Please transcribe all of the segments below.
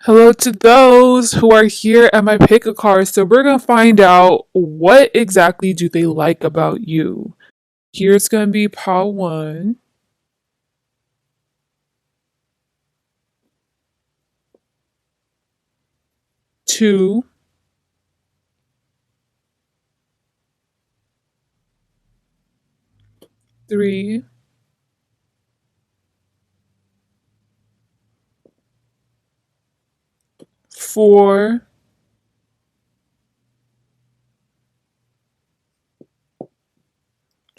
Hello to those who are here at my pick a card. So we're gonna find out what exactly do they like about you. Here's gonna be pile one, two, three, four,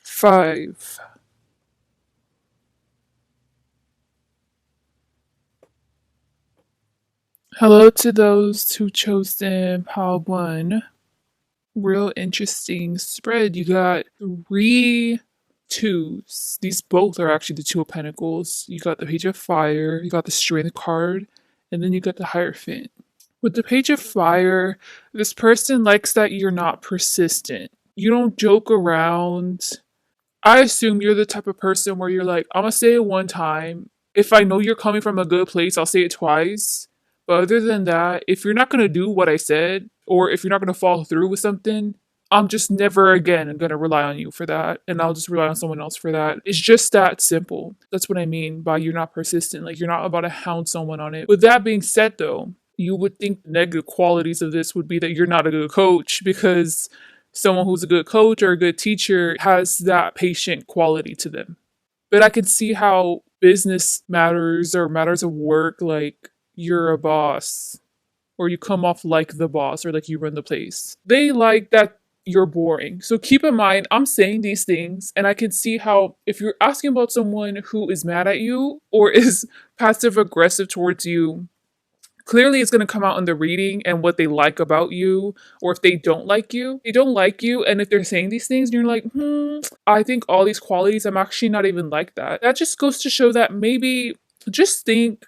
five. Hello to those who chose them pile one. Real interesting spread. You got three twos. These both are actually the Two of Pentacles. You got the Page of Fire, you got the Strength card, and then you got the Hierophant. With the Page of Fire, this person likes that you're not persistent. You don't joke around. I assume you're the type of person where you're like, I'm gonna say it one time. If I know you're coming from a good place, I'll say it twice. But other than that, if you're not gonna do what I said, or if you're not gonna follow through with something, I'm just never again gonna rely on you for that. And I'll just rely on someone else for that. It's just that simple. That's what I mean by you're not persistent. Like you're not about to hound someone on it. With that being said though, you would think the negative qualities of this would be that you're not a good coach because someone who's a good coach or a good teacher has that patient quality to them. But I can see how business matters or matters of work, like you're a boss or you come off like the boss or like you run the place. They like that you're boring. So keep in mind, I'm saying these things, and I can see how if you're asking about someone who is mad at you or is passive aggressive towards you, clearly it's going to come out in the reading and what they like about you, or if they don't like you. They don't like you, and if they're saying these things and you're like, I think all these qualities, I'm actually not even like that. That just goes to show that maybe just think,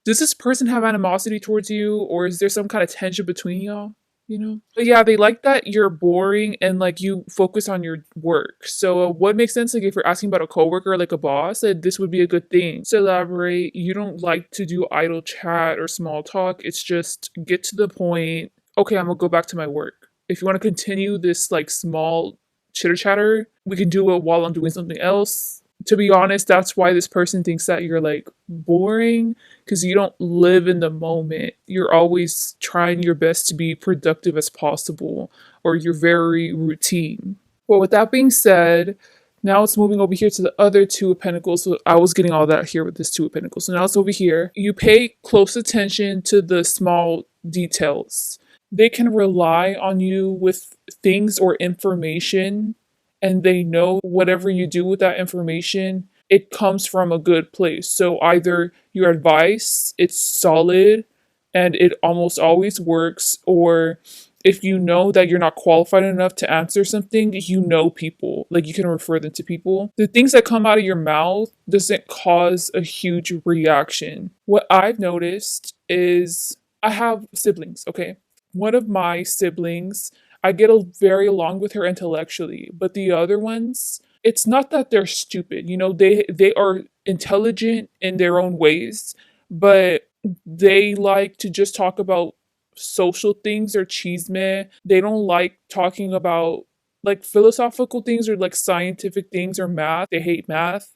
does this person have animosity towards you, or is there some kind of tension between y'all? But yeah, they like that you're boring and like you focus on your work. So what makes sense, like if you're asking about a coworker, like a boss, that this would be a good thing to elaborate. You don't like to do idle chat or small talk. It's just get to the point. Okay, I'm gonna go back to my work. If you want to continue this like small chitter chatter, we can do it while I'm doing something else. To be honest, that's why this person thinks that you're like boring, because you don't live in the moment. You're always trying your best to be productive as possible, or you're very routine. Well, with that being said, now it's moving over here to the other Two of Pentacles. So I was getting all that here with this Two of Pentacles. So now it's over here. You pay close attention to the small details. They can rely on you with things or information, and they know whatever you do with that information, it comes from a good place. So either your advice, it's solid and it almost always works, or if you know that you're not qualified enough to answer something, you know people, like you can refer them to people. The things that come out of your mouth doesn't cause a huge reaction. What I've noticed is I have siblings, okay? One of my siblings, I get very along with her intellectually, but the other ones, it's not that they're stupid. They are intelligent in their own ways, but they like to just talk about social things or chisme. They don't like talking about like philosophical things or like scientific things or math. They hate math.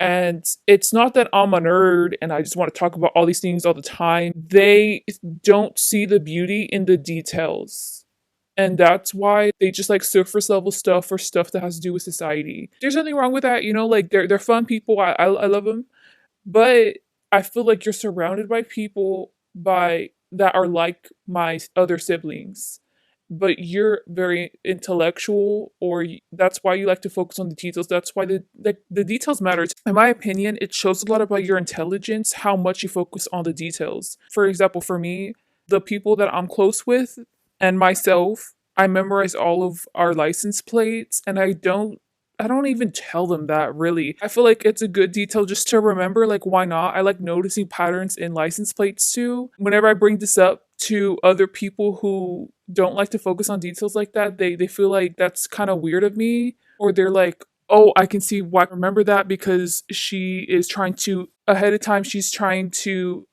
And it's not that I'm a nerd and I just want to talk about all these things all the time. They don't see the beauty in the details. And that's why they just like surface level stuff or stuff that has to do with society. There's nothing wrong with that, like they're fun people. I love them. But I feel like you're surrounded by people by that are like my other siblings. But you're very intellectual, or that's why you like to focus on the details. That's why the details matter. In my opinion, it shows a lot about your intelligence, how much you focus on the details. For example, for me, the people that I'm close with and myself, I memorize all of our license plates, and I don't even tell them that really. I feel like it's a good detail just to remember, like, why not? I like noticing patterns in license plates too. Whenever I bring this up to other people who don't like to focus on details like that, they feel like that's kind of weird of me, or they're like, oh, I can see why. Remember that because she is trying to, ahead of time, she's trying to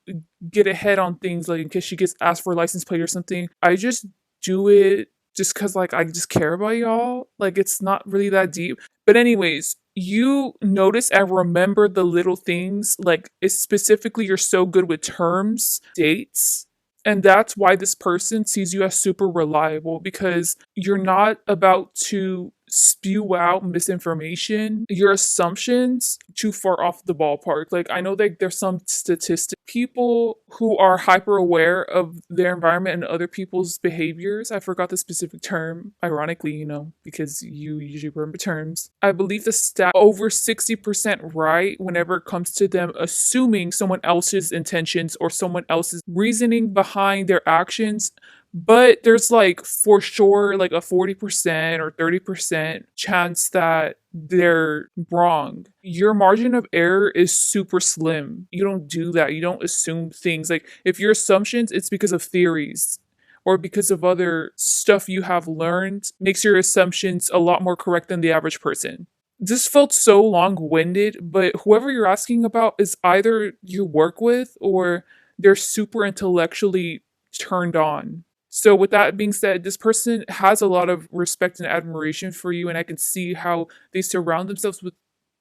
get ahead on things, like in case she gets asked for a license plate or something. I just do it just because, like, I just care about y'all. Like, it's not really that deep. But, anyways, you notice and remember the little things. Like, it's specifically, you're so good with terms, dates. And that's why this person sees you as super reliable because you're not about to spew out misinformation, your assumptions too far off the ballpark. Like, I know that there's some statistic people who are hyper aware of their environment and other people's behaviors. I forgot the specific term, ironically, because you usually remember terms. I believe the stat over 60% right whenever it comes to them assuming someone else's intentions or someone else's reasoning behind their actions, but there's like for sure like a 40% or 30% chance that they're wrong. Your margin of error is super slim. You don't do that. You don't assume things. Like if your assumptions, it's because of theories or because of other stuff you have learned, makes your assumptions a lot more correct than the average person. This felt so long-winded, but whoever you're asking about is either you work with or they're super intellectually turned on. So, with that being said, this person has a lot of respect and admiration for you, and I can see how they surround themselves with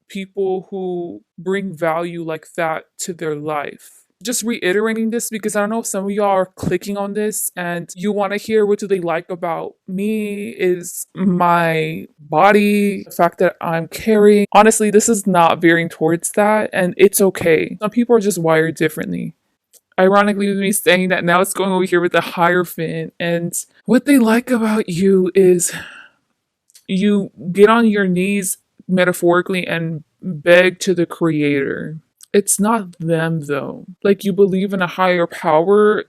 people who bring value like that to their life. Just reiterating this because I don't know if some of y'all are clicking on this and you want to hear what do they like about me is my body, the fact that I'm carrying. Honestly, this is not veering towards that and it's okay. Some people are just wired differently. Ironically, with me saying that now it's going over here with the Hierophant. And what they like about you is you get on your knees metaphorically and beg to the creator. It's not them though. Like you believe in a higher power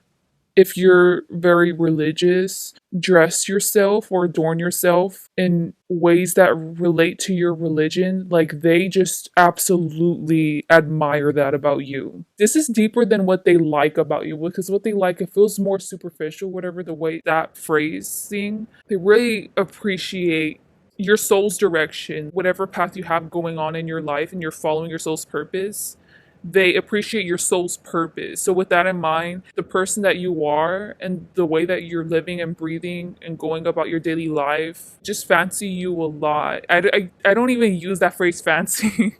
if you're very religious, dress yourself or adorn yourself in ways that relate to your religion, like they just absolutely admire that about you. This is deeper than what they like about you because what they like, it feels more superficial, whatever the way that phrasing. They really appreciate your soul's direction, whatever path you have going on in your life and you're following your soul's purpose, they appreciate your soul's purpose. So, with that in mind, the person that you are and the way that you're living and breathing and going about your daily life just fancy you a lot. I don't even use that phrase fancy.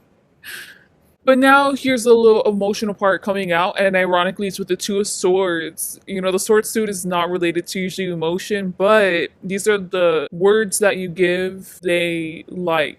But now here's a little emotional part coming out, and ironically, it's with the Two of Swords. The sword suit is not related to usually emotion, but these are the words that you give they like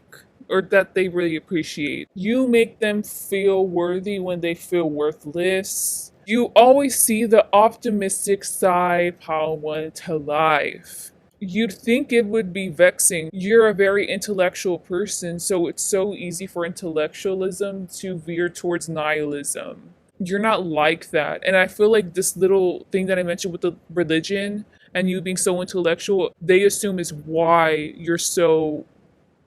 or that they really appreciate. You make them feel worthy when they feel worthless. You always see the optimistic side, Pile One, to life. You'd think it would be vexing. You're a very intellectual person, so it's so easy for intellectualism to veer towards nihilism. You're not like that. And I feel like this little thing that I mentioned with the religion and you being so intellectual, they assume is why you're so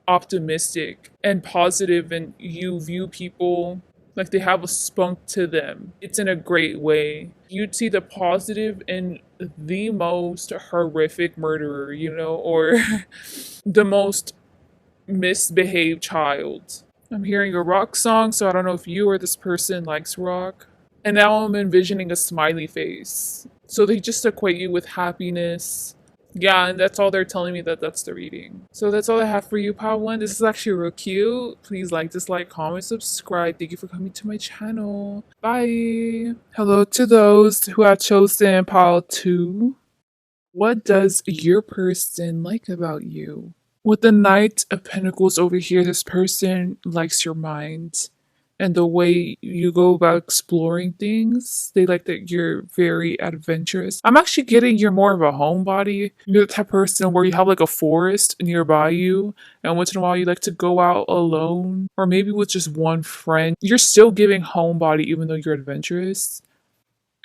optimistic and positive and you view people like they have a spunk to them. It's in a great way. You'd see the positive in the most horrific murderer, or the most misbehaved child. I'm hearing a rock song, so I don't know if you or this person likes rock. And now I'm envisioning a smiley face. So they just equate you with happiness. Yeah, and that's all they're telling me that that's the reading. So that's all I have for you, Pile One. This is actually real cute. Please like, dislike, comment, subscribe. Thank you for coming to my channel. Bye. Hello to those who have chosen Pile 2. What does your person like about you? With the Knight of Pentacles over here, this person likes your mind and the way you go about exploring things. They like that you're very adventurous. I'm actually getting you're more of a homebody. You're the type of person where you have like a forest nearby you, and once in a while you like to go out alone or maybe with just one friend. You're still giving homebody even though you're adventurous.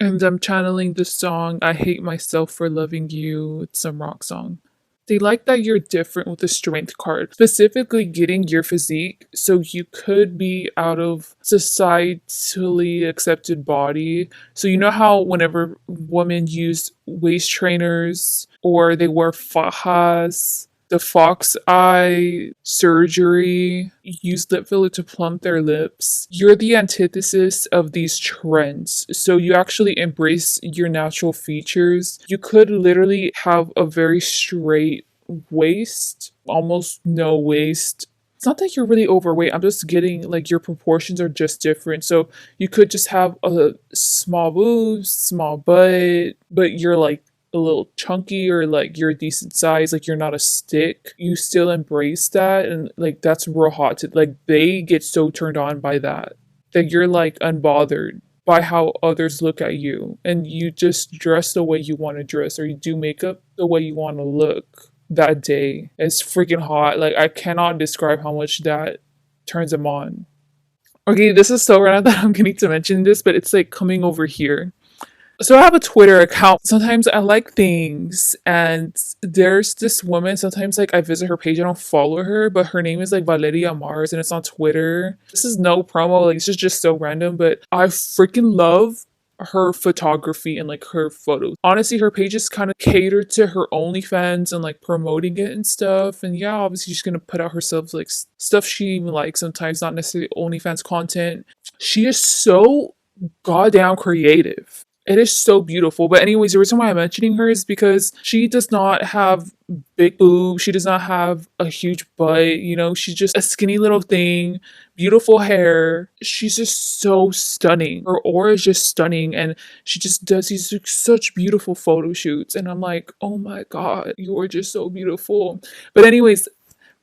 And I'm channeling the song I Hate Myself for Loving You. It's some rock song. They like that you're different with the strength card, specifically getting your physique so you could be out of societally accepted body. So you know how whenever women use waist trainers or they wear fajas, the fox eye surgery, use lip filler to plump their lips. You're the antithesis of these trends. So you actually embrace your natural features. You could literally have a very straight waist, almost no waist. It's not that you're really overweight. I'm just getting like your proportions are just different. So you could just have a small boobs, small butt, but you're like a little chunky or like you're a decent size, like you're not a stick. You still embrace that, and like that's real hot to like they get so turned on by that that you're like unbothered by how others look at you, and you just dress the way you want to dress or you do makeup the way you want to look that day. It's freaking hot. Like I cannot describe how much that turns them on. Okay, this is so random that I'm getting to mention this, but it's like coming over here. So I have a Twitter account. Sometimes I like things, and there's this woman. Sometimes like I visit her page. I don't follow her, but her name is like Valeria Mars, and it's on Twitter. This is no promo. Like this is just so random, but I freaking love her photography and like her photos. Honestly, her page is kind of catered to her OnlyFans and like promoting it and stuff. And yeah, obviously she's gonna put out herself like stuff she likes. Sometimes not necessarily OnlyFans content. She is so goddamn creative. It is so beautiful. But anyways, the reason why I'm mentioning her is because she does not have big boobs. She does not have a huge butt. You know, she's just a skinny little thing, beautiful hair. She's just so stunning. Her aura is just stunning. And she just does these like, such beautiful photo shoots. And I'm like, oh my God, you're just so beautiful. But anyways,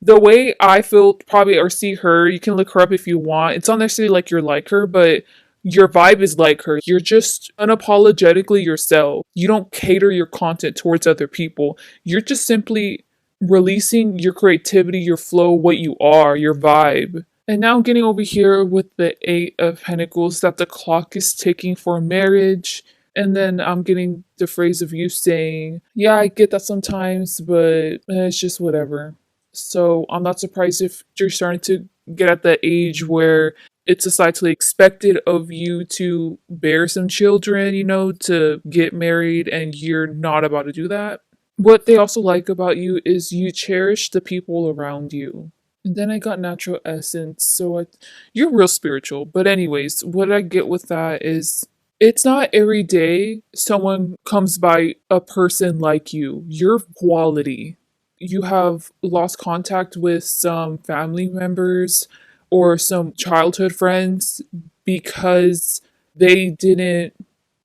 the way I feel probably or see her, you can look her up if you want. It's not necessarily like you're like her, but your vibe is like her. You're just unapologetically yourself. You don't cater your content towards other people. You're just simply releasing your creativity, your flow, what you are, your vibe. And now I'm getting over here with the Eight of Pentacles that the clock is ticking for marriage. And then I'm getting the phrase of you saying, yeah, I get that sometimes, but it's just whatever. So I'm not surprised if you're starting to get at that age where it's societally expected of you to bear some children, you know, to get married, and you're not about to do that. What they also like about you is you cherish the people around you. And then I got natural essence, so you're real spiritual. But anyways, what I get with that is it's not every day someone comes by a person like you. You're quality. You have lost contact with some family members or some childhood friends because they didn't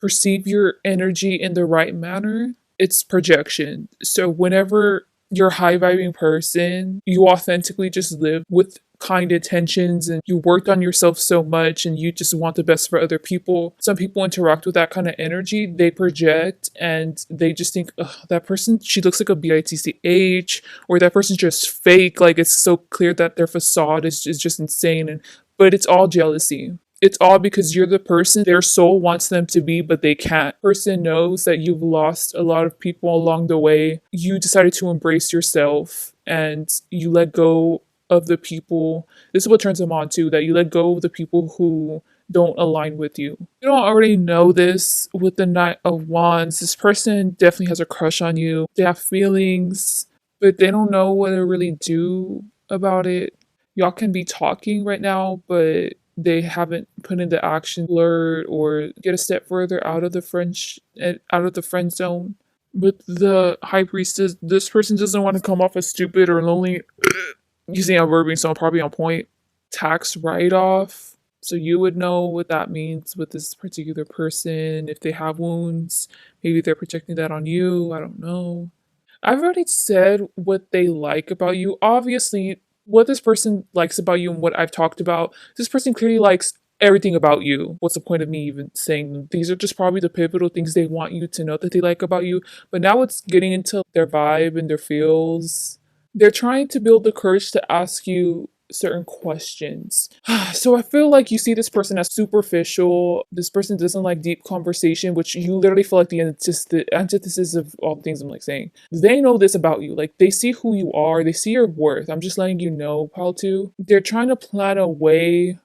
perceive your energy in the right manner. It's projection. So whenever you're a high vibing person, you authentically just live with kind intentions and you worked on yourself so much and you just want the best for other people. Some people interact with that kind of energy, they project and they just think, ugh, that person, she looks like a bitch, or that person's just fake. Like it's so clear that their facade is just insane. But it's all jealousy. It's all because you're the person their soul wants them to be, but they can't. Person knows that you've lost a lot of people along the way. You decided to embrace yourself and you let go of the people. This is what turns them on too, that you let go of the people who don't align with you. You don't already know this with the Knight of Wands. This person definitely has a crush on you. They have feelings, but they don't know what to really do about it. Y'all can be talking right now, but they haven't put into action, flirt, or get a step further out of the friend zone. With the High Priestess, this person doesn't want to come off as stupid or lonely. Using a verb, so I'm probably on point. Tax write-off. So you would know what that means with this particular person. If they have wounds, maybe they're projecting that on you. I don't know. I've already said what they like about you. Obviously, what this person likes about you and what I've talked about, this person clearly likes everything about you. What's the point of me even saying them? These are just probably the pivotal things they want you to know that they like about you. But now it's getting into their vibe and their feels. They're trying to build the courage to ask you certain questions. So I feel like you see this person as superficial. This person doesn't like deep conversation, which you literally feel like the antithesis of all the things I'm like saying. They know this about you. Like they see who you are. They see your worth. I'm just letting you know, Pal 2. They're trying to plan a way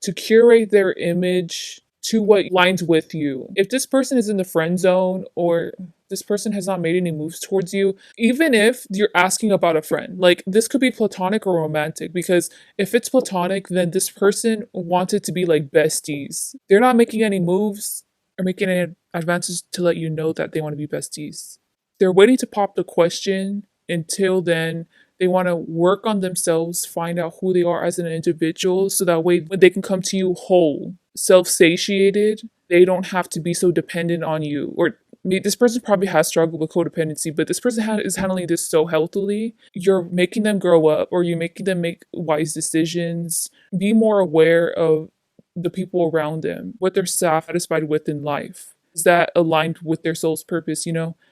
to curate their image to what lines with you. If this person is in the friend zone or this person has not made any moves towards you, even if you're asking about a friend. Like, this could be platonic or romantic, because if it's platonic, then this person wanted to be like besties. They're not making any moves or making any advances to let you know that they want to be besties. They're waiting to pop the question. Until then, they want to work on themselves, find out who they are as an individual, so that way when they can come to you whole, self-satiated, they don't have to be so dependent on you. Or this person probably has struggled with codependency, but this person is handling this so healthily. You're making them grow up, or you're making them make wise decisions, be more aware of the people around them, what they're satisfied with in life. Is that aligned with their soul's purpose?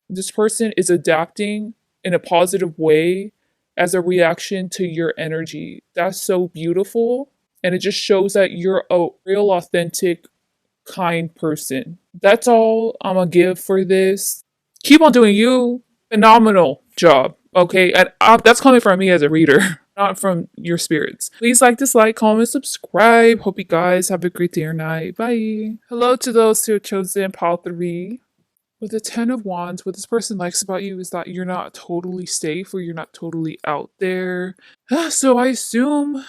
This person is adapting in a positive way as a reaction to your energy. That's so beautiful. And it just shows that you're a real, authentic, kind person. That's all I'm gonna give for this. Keep on doing you. Phenomenal job. Okay. And that's coming from me as a reader, not from your spirits. Please like, dislike, comment, subscribe. Hope you guys have a great day or night. Bye. Hello to those who have chosen pile 3. With the 10 of Wands, what this person likes about you is that you're not totally safe, or you're not totally out there. So I assume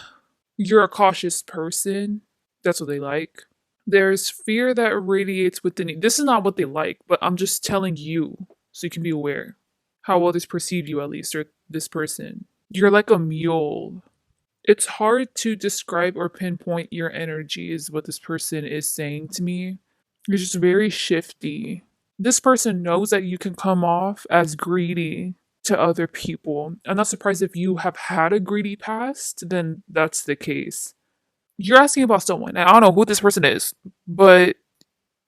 you're a cautious person. That's what they like. There's fear that radiates within you. This is not what they like, but I'm just telling you so you can be aware how others perceive you, at least, or this person. You're like a mule. It's hard to describe or pinpoint your energy, is what this person is saying to me. You're just very shifty. This person knows that you can come off as greedy to other people. I'm not surprised if you have had a greedy past, then that's the case. You're asking about someone, and I don't know who this person is, but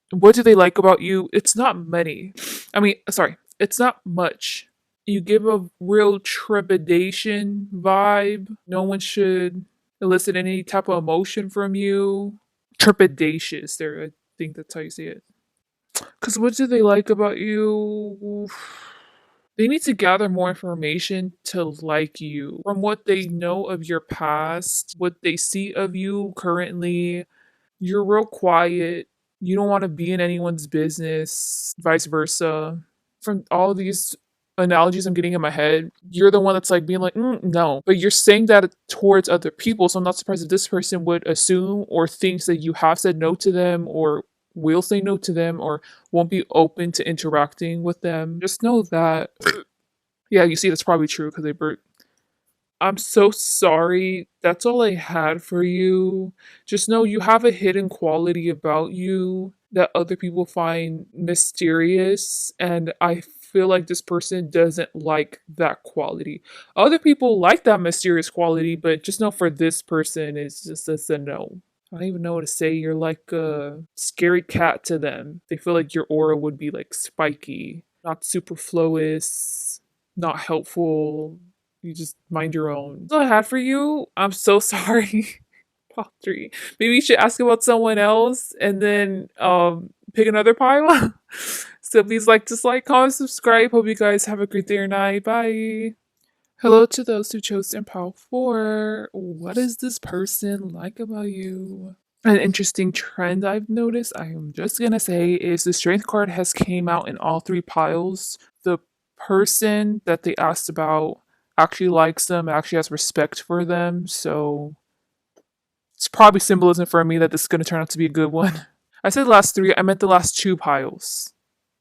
what do they like about you? It's not many. It's not much. You give a real trepidation vibe. No one should elicit any type of emotion from you. Trepidatious, there, I think that's how you say it. Because what do they like about you? They need to gather more information to like you. From what they know of your past, what they see of you currently, you're real quiet. You don't want to be in anyone's business, vice versa. From all these analogies I'm getting in my head, you're the one that's like being like, no. But you're saying that towards other people, so I'm not surprised if this person would assume or thinks that you have said no to them, or will say no to them, or won't be open to interacting with them. Just know that, yeah, you see, that's probably true because they burnt. I'm so sorry. That's all I had for you. Just know you have a hidden quality about you that other people find mysterious, and I feel like this person doesn't like that quality. Other people like that mysterious quality, but just know for this person, it's just a no. I don't even know what to say. You're like a scary cat to them. They feel like your aura would be like spiky, not superfluous, not helpful. You just mind your own. That's all I had for you. I'm so sorry. Pile 3. Maybe you should ask about someone else and then pick another pile. So please like, dislike, comment, subscribe. Hope you guys have a great day or night. Bye. Hello to those who chose in pile 4. What does this person like about you? An interesting trend I've noticed, I'm just gonna say, is the strength card has came out in all 3 piles. The person that they asked about actually likes them, actually has respect for them, so it's probably symbolism for me that this is going to turn out to be a good one. I said the last 3, I meant the last 2 piles.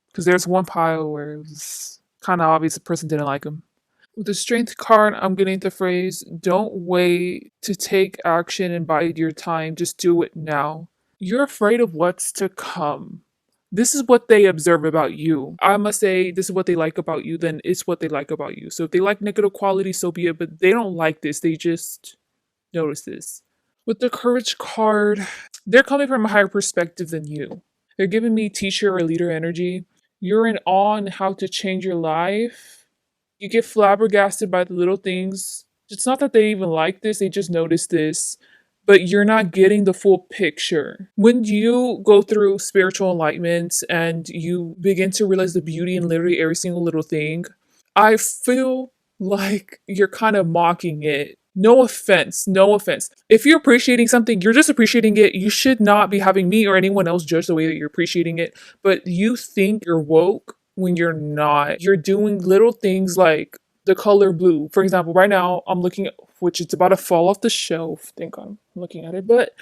Because there's one pile where it was kind of obvious the person didn't like him. With the strength card, I'm getting the phrase, don't wait to take action and bide your time, just do it now. You're afraid of what's to come. This is what they observe about you. I must say, this is what they like about you, then it's what they like about you. So if they like negative quality, so be it, but they don't like this. They just notice this. With the courage card, they're coming from a higher perspective than you. They're giving me teacher or leader energy. You're in awe on how to change your life. You get flabbergasted by the little things. It's not that they even like this, they just notice this. But you're not getting the full picture. When you go through spiritual enlightenment and you begin to realize the beauty in literally every single little thing, I feel like you're kind of mocking it. No offense, no offense. If you're appreciating something, you're just appreciating it. You should not be having me or anyone else judge the way that you're appreciating it. But you think you're woke when you're not. You're doing little things like the color blue. For example, right now I'm looking at, which it's about to fall off the shelf. I think I'm looking at it, but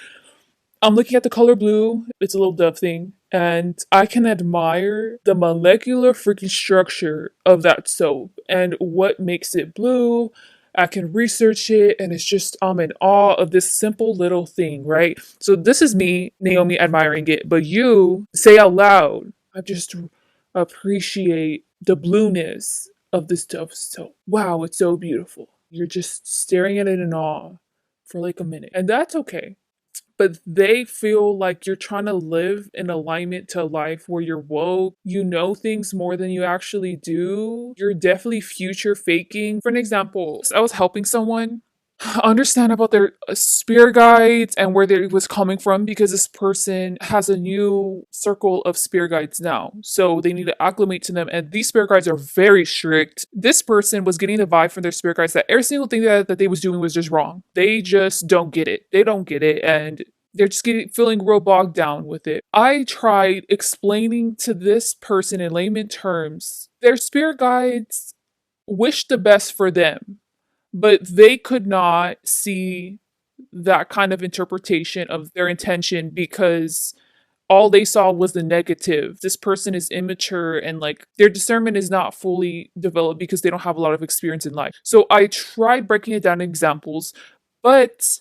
I'm looking at the color blue. It's a little dove thing. And I can admire the molecular freaking structure of that soap and what makes it blue. I can research it, and it's just, I'm in awe of this simple little thing, right? So, this is me, Naomi, admiring it. But you say out loud, I just appreciate the blueness of this dove soap. Wow, it's so beautiful. You're just staring at it in awe for like a minute. And that's okay, but they feel like you're trying to live in alignment to life where you're woke, you know things more than you actually do. You're definitely future faking. For an example, I was helping someone understand about their spirit guides and where they was coming from, because this person has a new circle of spirit guides now. So they need to acclimate to them, and these spirit guides are very strict. This person was getting the vibe from their spirit guides that every single thing that they was doing was just wrong. They just don't get it. They don't get it, and they're just feeling real bogged down with it. I tried explaining to this person in layman terms their spirit guides wish the best for them, but they could not see that kind of interpretation of their intention because all they saw was the negative. This person is immature, and like their discernment is not fully developed because they don't have a lot of experience in life. So I tried breaking it down in examples, but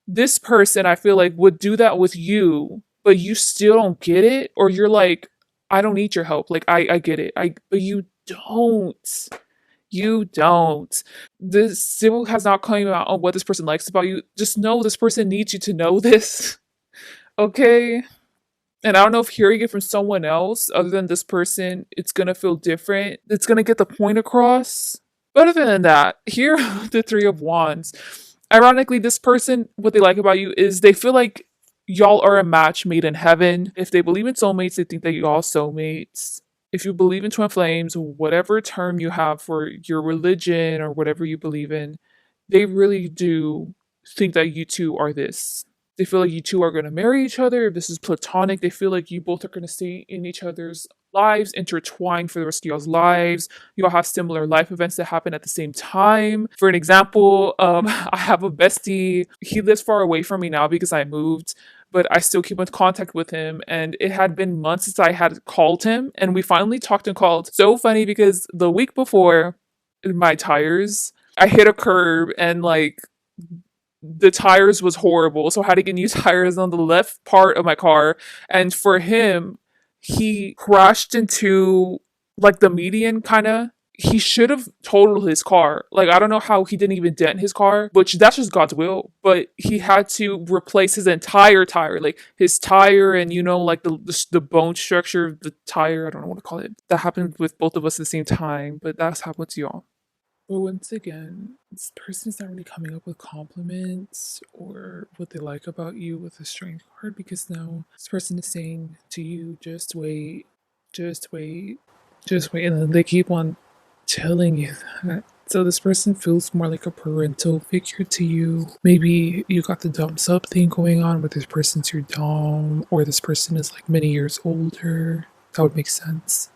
this person, I feel like, would do that with you, but you still don't get it, or you're like, I don't need your help. Like I get it. But you don't. You don't. The symbol has not come out on what this person likes about you. Just know this person needs you to know this. Okay? And I don't know if hearing it from someone else other than this person, it's gonna feel different. It's gonna get the point across. But other than that, here are the Three of Wands. Ironically, this person, what they like about you is they feel like y'all are a match made in heaven. If they believe in soulmates, they think that you all soulmates. If you believe in twin flames, whatever term you have for your religion or whatever you believe in, they really do think that you two are this. They feel like you two are going to marry each other. If this is platonic, they feel like you both are going to stay in each other's lives, intertwined for the rest of y'all's lives. You all have similar life events that happen at the same time. For an example, I have a bestie. He lives far away from me now because I moved, but I still keep in contact with him. And it had been months since I had called him, and we finally talked and called. So funny because the week before, my tires, I hit a curb and like the tires was horrible. So I had to get new tires on the left part of my car. And for him, he crashed into like the median kind of. He should have totaled his car. Like, I don't know how he didn't even dent his car, which that's just God's will. But he had to replace his entire tire, like his tire and, you know, like the bone structure of the tire. I don't know what to call it. That happened with both of us at the same time, but that's happened to y'all. But once again, this person's not really coming up with compliments or what they like about you with a strength card, because now this person is saying to you, just wait, just wait, just wait. And then they keep on telling you that. So this person feels more like a parental figure to you. Maybe you got the dom sub thing going on, where this person's your dom, or this person is like many years older. That would make sense.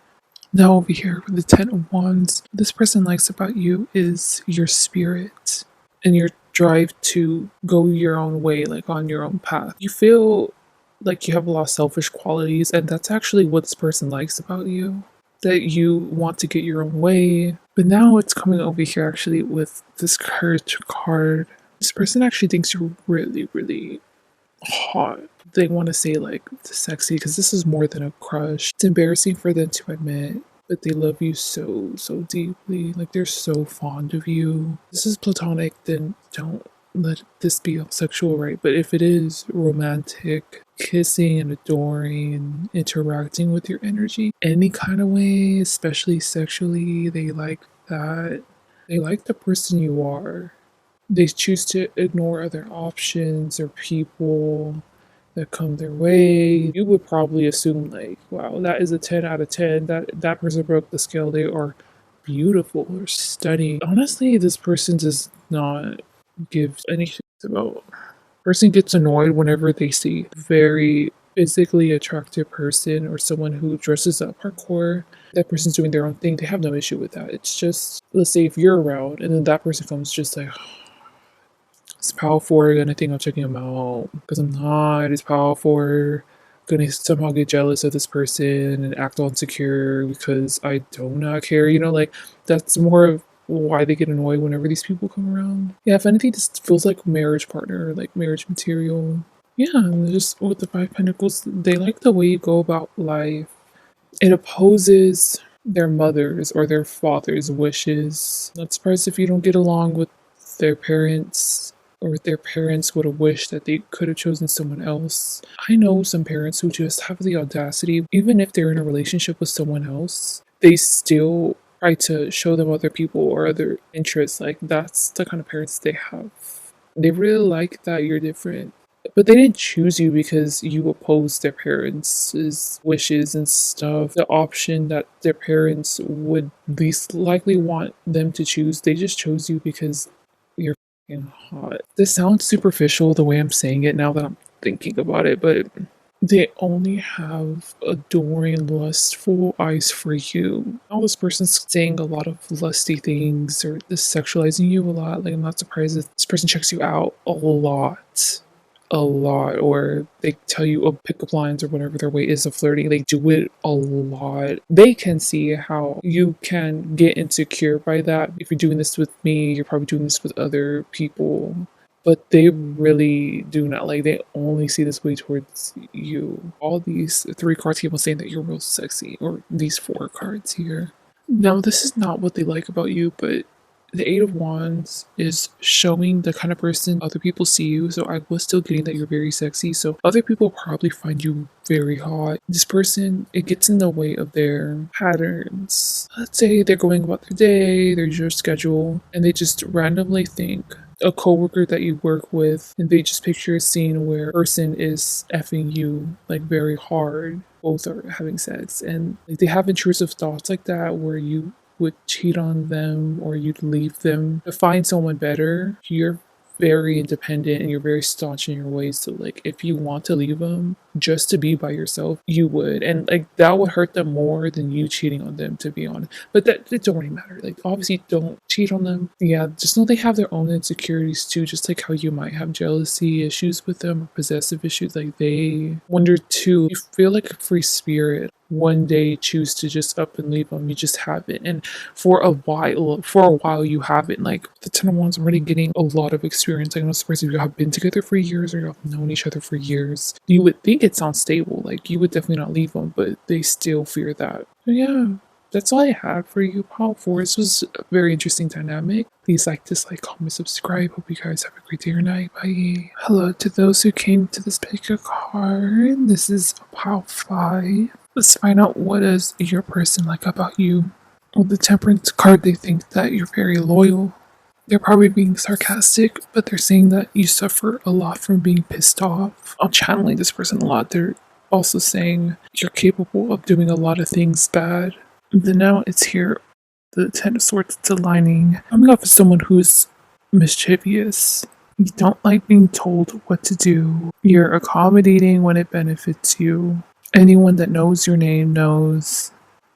Now over here with the Ten of Wands, this person likes about you is your spirit and your drive to go your own way, like on your own path. You feel like you have a lot of selfish qualities, and that's actually what this person likes about you. That you want to get your own way. But now it's coming over here actually with this courage card. This person actually thinks you're really, really hot. They want to say like sexy, because this is more than a crush. It's embarrassing for them to admit, but they love you so, so deeply. Like they're so fond of you. This is platonic, then don't let this be sexual, right? But if it is romantic, kissing and adoring and interacting with your energy any kind of way, especially sexually, they like that. They like the person you are. They choose to ignore other options or people that come their way. You would probably assume like, wow, that is a 10 out of 10. That person broke the scale. They are beautiful or stunning. Honestly, this person does not give any shit about. Person gets annoyed whenever they see very physically attractive person or someone who dresses up hardcore, that person's doing their own thing, they have no issue with that. It's just, let's say if you're around and then that person comes just like, it's powerful, and I think I'm checking him out because I'm not as powerful. Gonna somehow get jealous of this person and act all insecure because I do not care. Like that's more of why they get annoyed whenever these people come around. Yeah, if anything, this feels like marriage partner, like marriage material. Yeah, and just with the Five Pentacles, they like the way you go about life. It opposes their mother's or their father's wishes. Not surprised if you don't get along with their parents, or their parents would have wished that they could have chosen someone else. I know some parents who just have the audacity, even if they're in a relationship with someone else, they still try to show them other people or other interests. Like, that's the kind of parents they have. They really like that you're different. But they didn't choose you because you opposed their parents' wishes and stuff. The option that their parents would least likely want them to choose, they just chose you because you're fucking hot. This sounds superficial the way I'm saying it now that I'm thinking about it, but they only have adoring, lustful eyes for you. All this person's saying a lot of lusty things or this sexualizing you a lot. Like, I'm not surprised that this person checks you out a lot. A lot, or they tell you pickup lines or whatever their way is of flirting. They do it a lot. They can see how you can get insecure by that. If you're doing this with me, you're probably doing this with other people. But they really do not, like, they only see this way towards you. All these three cards keep on saying that you're real sexy, or these four cards here. Now, this is not what they like about you, but the Eight of Wands is showing the kind of person other people see you. So I was still getting that you're very sexy. So other people probably find you very hot. This person, it gets in the way of their patterns. Let's say they're going about their day, their usual schedule, and they just randomly think a coworker that you work with, and they just picture a scene where a person is effing you like very hard. Both are having sex, and like, they have intrusive thoughts like that where you would cheat on them or you'd leave them to find someone better. You're very independent and you're very staunch in your ways. So like, if you want to leave them just to be by yourself, you would. And like, that would hurt them more than you cheating on them, to be honest. But that it don't really matter. Like, obviously don't cheat on them. Yeah, just know they have their own insecurities too, just like how you might have jealousy issues with them or possessive issues. Like, they wonder too, you feel like a free spirit. One day choose to just up and leave them. You just haven't. And for a while you haven't. Like, the Ten of Wands, I'm already getting a lot of experience. I'm not surprised if you have been together for years or you have known each other for years. You would think it sounds stable. Like, you would definitely not leave them, but they still fear that. But yeah, that's all I had for you, Power Force. This was a very interesting dynamic. Please like, dislike, comment, subscribe. Hope you guys have a great day or night. Bye. Hello to those who came to this pick a card. This is Power 5. Let's find out what is your person like about you. With the Temperance card, they think that you're very loyal. They're probably being sarcastic, but they're saying that you suffer a lot from being pissed off. I'm channeling this person a lot. They're also saying you're capable of doing a lot of things bad. And then now it's here, the Ten of Swords, it's aligning. Coming off as someone who's mischievous. You don't like being told what to do. You're accommodating when it benefits you. Anyone that knows your name knows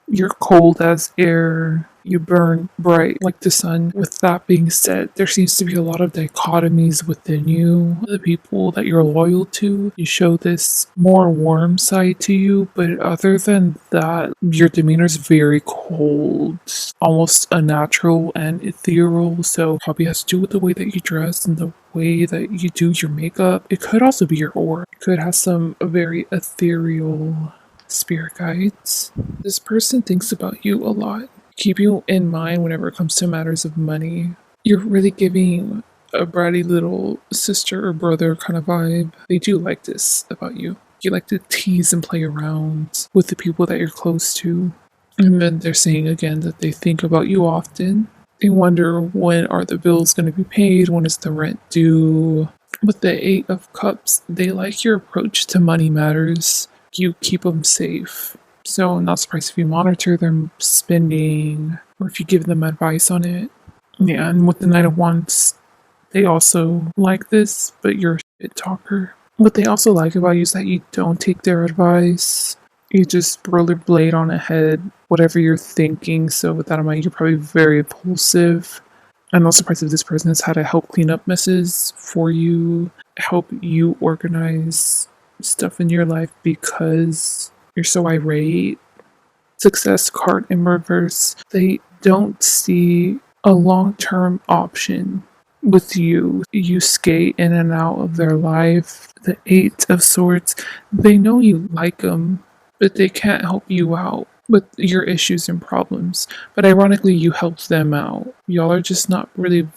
you're cold as air. You burn bright like the sun. With that being said, there seems to be a lot of dichotomies within you. The people that you're loyal to, you show this more warm side to you, but other than that, your demeanor is very cold, almost unnatural and ethereal. So probably has to do with the way that you dress and the way that you do your makeup. It could also be your aura. It could have some very ethereal spirit guides. This person thinks about you a lot. Keep you in mind whenever it comes to matters of money. You're really giving a bratty little sister or brother kind of vibe. They do like this about you. You like to tease and play around with the people that you're close to. And then they're saying again that they think about you often. They wonder, when are the bills going to be paid? When is the rent due? With the Eight of Cups, they like your approach to money matters. You keep them safe. So I'm not surprised if you monitor their spending or if you give them advice on it. Yeah, and with the Knight of Wands, they also like this, but you're a shit talker. What they also like about you is that you don't take their advice. You just rollerblade on ahead, whatever you're thinking. So with that in mind, you're probably very impulsive. I'm not surprised if this person has had to help clean up messes for you, help you organize stuff in your life because you're so irate. Success card in reverse. They don't see a long term option with you. You skate in and out of their life. The Eight of Swords. They know you like them, but they can't help you out with your issues and problems. But ironically, you helped them out. Y'all are just not really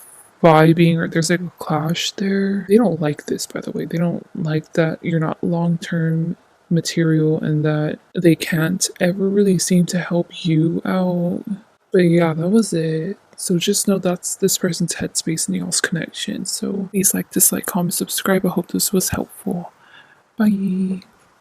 vibing, or there's like a clash there. They don't like this, by the way. They don't like that you're not long term material and that they can't ever really seem to help you out. But yeah, that was it. So just know that's this person's headspace and y'all's connection. So please like, dislike, comment, subscribe. I hope this was helpful. Bye.